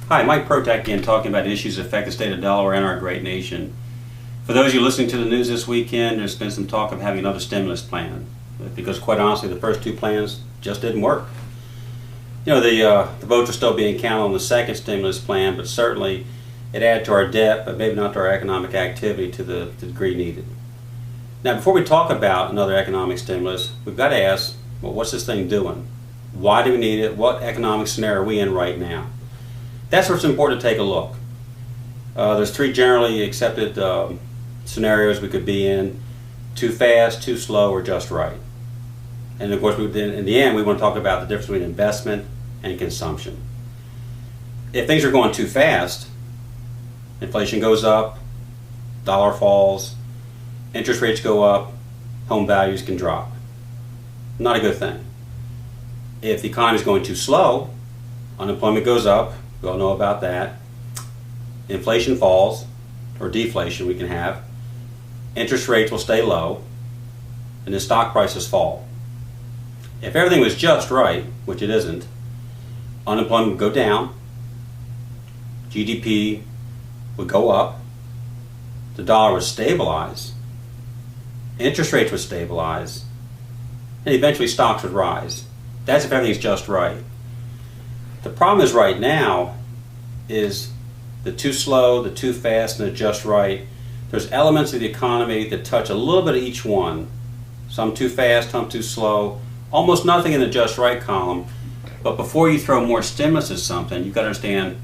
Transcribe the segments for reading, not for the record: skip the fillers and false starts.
Hi, Mike Protack again, talking about issues that affect the state of Delaware and our great nation. For those of you listening to the news this weekend, there's been some talk of having another stimulus plan, because quite honestly, the first two plans just didn't work. You know, the votes are still being counted on the second stimulus plan, but certainly it added to our debt, but maybe not to our economic activity to the degree needed. Now, before we talk about another economic stimulus, we've got to ask, well, what's this thing doing? Why do we need it? What economic scenario are we in right now? That's where it's important to take a look. There's three generally accepted scenarios we could be in: too fast, too slow, or just right. And of course, in the end, we want to talk about the difference between investment and consumption. If things are going too fast, inflation goes up, dollar falls, interest rates go up, home values can drop. Not a good thing. If the economy is going too slow, unemployment goes up. We all know about that. Inflation falls, or deflation we can have. Interest rates will stay low, and then stock prices fall. If everything was just right, which it isn't, unemployment would go down, GDP would go up, the dollar would stabilize, interest rates would stabilize, and eventually stocks would rise. That's if everything's just right. The problem is right now is the too slow, the too fast, and the just right. There's elements of the economy that touch a little bit of each one. Some too fast, some too slow. Almost nothing in the just right column. But before you throw more stimulus at something, you've got to understand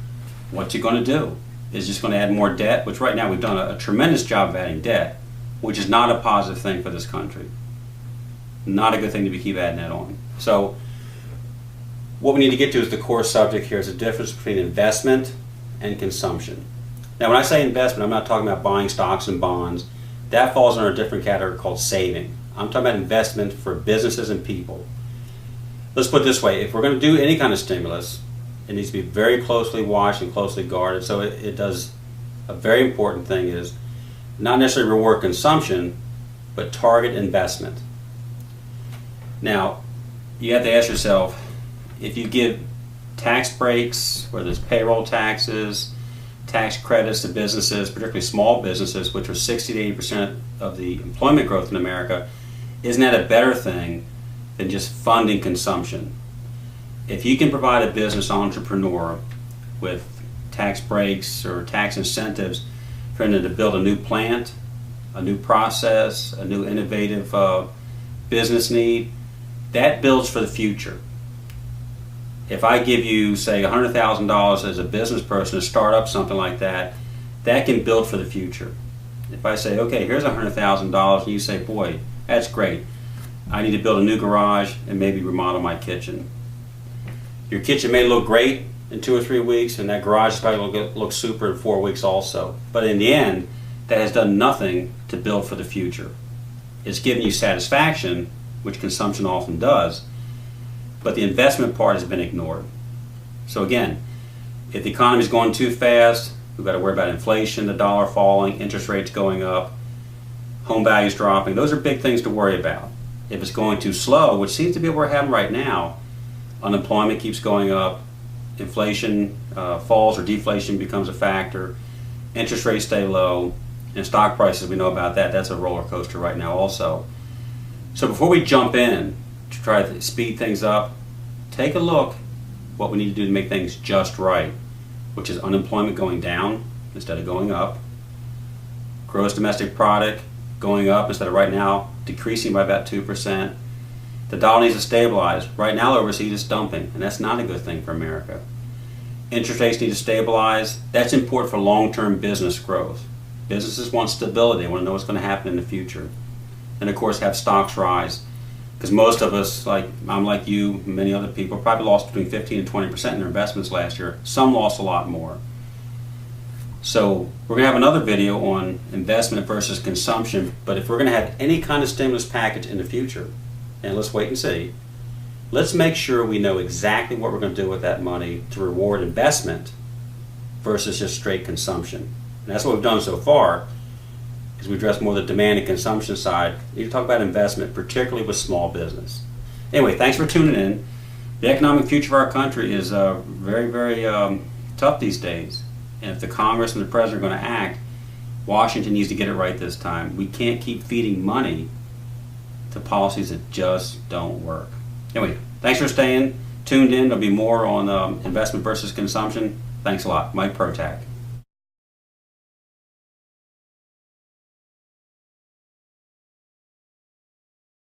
what you're going to do. Is it just going to add more debt? Which right now we've done a tremendous job of adding debt, which is not a positive thing for this country. Not a good thing to keep adding that on. So what we need to get to is the core subject here, is the difference between investment and consumption. Now, when I say investment, I'm not talking about buying stocks and bonds. That falls under a different category called saving. I'm talking about investment for businesses and people. Let's put it this way. If we're going to do any kind of stimulus, it needs to be very closely watched and closely guarded. So it does a very important thing, is not necessarily reward consumption, but target investment. Now, you have to ask yourself, if you give tax breaks, whether it's payroll taxes, tax credits to businesses, particularly small businesses, which are 60 to 80% of the employment growth in America, isn't that a better thing than just funding consumption? If you can provide a business entrepreneur with tax breaks or tax incentives for them to build a new plant, a new process, a new innovative business need, that builds for the future. If I give you, say, $100,000 as a business person to start up something like that, that can build for the future. If I say, okay, here's $100,000, and you say, boy, that's great. I need to build a new garage and maybe remodel my kitchen. Your kitchen may look great in 2 or 3 weeks, and that garage is probably going to look super in 4 weeks also. But in the end, that has done nothing to build for the future. It's given you satisfaction, which consumption often does, but the investment part has been ignored. So again, if the economy is going too fast, we've got to worry about inflation, the dollar falling, interest rates going up, home values dropping. Those are big things to worry about. If it's going too slow, which seems to be what we're having right now, unemployment keeps going up, inflation falls or deflation becomes a factor, interest rates stay low, and stock prices, we know about that. That's a roller coaster right now also. So before we jump in to try to speed things up, take a look what we need to do to make things just right, which is unemployment going down instead of going up, gross domestic product going up instead of right now decreasing by about 2%. The dollar needs to stabilize. Right now overseas it's dumping, and that's not a good thing for America. Interest rates need to stabilize. That's important for long-term business growth. Businesses want stability. They want to know what's going to happen in the future. And of course have stocks rise. Because most of us, I'm like you, many other people, probably lost between 15 and 20% in their investments last year. Some lost a lot more. So we're going to have another video on investment versus consumption, but if we're going to have any kind of stimulus package in the future, and let's wait and see, let's make sure we know exactly what we're going to do with that money to reward investment versus just straight consumption. And that's what we've done so far, is we address more the demand and consumption side. We need to talk about investment, particularly with small business. Anyway, thanks for tuning in. The economic future of our country is very, very tough these days. And if the Congress and the President are going to act, Washington needs to get it right this time. We can't keep feeding money to policies that just don't work. Anyway, thanks for staying tuned in. There'll be more on investment versus consumption. Thanks a lot. Mike Protack.